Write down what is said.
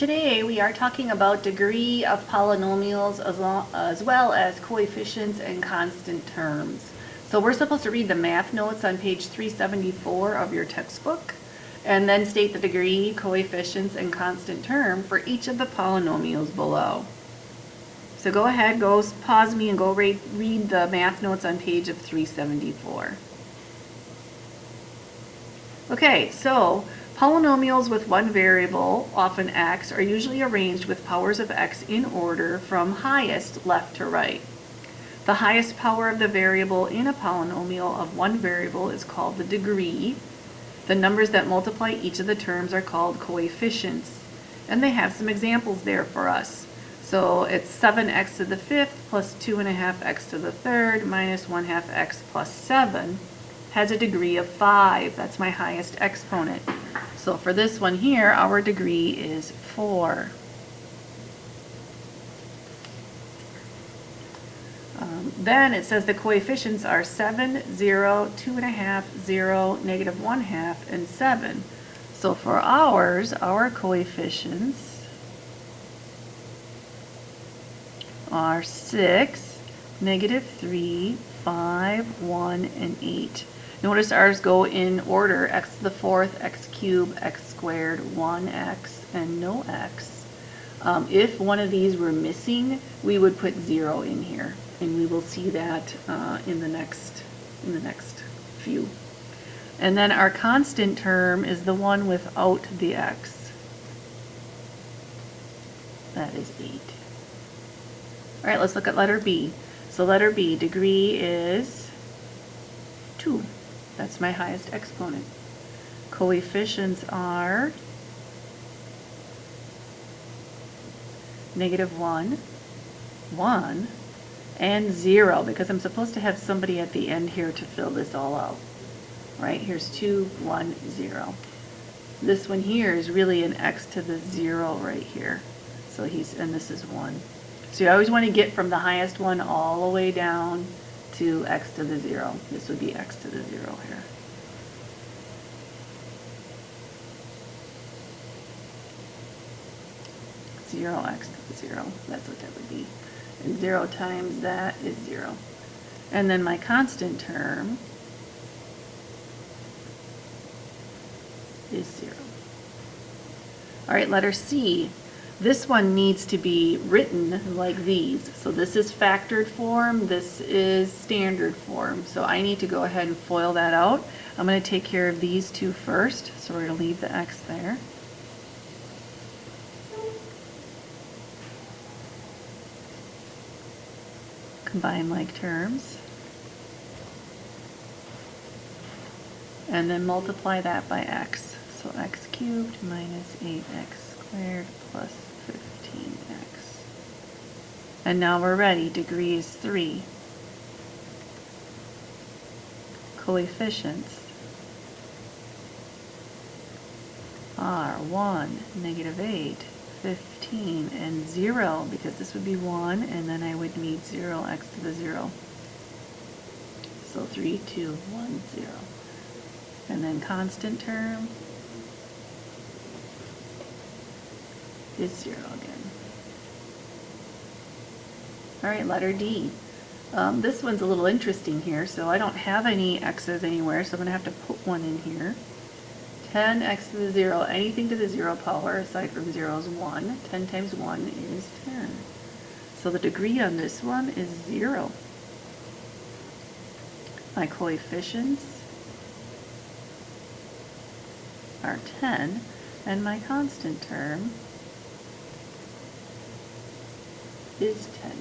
Today we are talking about degree of polynomials as well as coefficients and constant terms. So we're supposed to read the math notes on page 374 of your textbook and then state the degree, coefficients, and constant term for each of the polynomials below. So go ahead, pause me and go read the math notes on page of 374. Okay, so polynomials with one variable, often x, are usually arranged with powers of x in order from highest left to right. The highest power of the variable in a polynomial of one variable is called the degree. The numbers that multiply each of the terms are called coefficients. And they have some examples there for us. So it's 7x to the fifth plus 2.5x to the third minus 1/2 x plus 7 has a degree of 5. That's my highest exponent. So for this one here, our degree is 4. Then it says the coefficients are 7, 0, 2.5, 0, negative 1/2, and 7. So for ours, our coefficients are 6, negative 3, 5, 1, and 8. Notice ours go in order: x to the fourth, x cubed, x squared, 1x, and no x. If one of these were missing, we would put 0 in here, and we will see that in the next few. And then our constant term is the one without the x. That is 8. All right, let's look at letter B. So letter B, degree is 2. That's my highest exponent. Coefficients are negative 1, 1, and 0, because I'm supposed to have somebody at the end here to fill this all out. Right, here's 2, 1, 0. This one here is really an x to the 0 right here. So and this is 1. So you always want to get from the highest one all the way down to x to the 0. This would be x to the 0 here. Zero x to the 0. That's what that would be. And 0 times that is 0. And then my constant term is 0. All right, letter C. This one needs to be written like these. So this is factored form, this is standard form. So I need to go ahead and FOIL that out. I'm going to take care of these two first. So we're going to leave the x there. Combine like terms. And then multiply that by x. So x cubed minus 8x squared plus 15x. And now we're ready. Degree is 3. Coefficients are 1, negative 8, 15, and 0, because this would be 1, and then I would need 0, x to the 0. So 3, 2, 1, 0. And then constant term is 0 again. All right, letter D. This one's a little interesting here. So I don't have any x's anywhere, so I'm going to have to put one in here. 10x to the 0, anything to the 0 power aside from 0 is 1. 10 times 1 is 10. So the degree on this one is 0. My coefficients are 10, and my constant term is 10.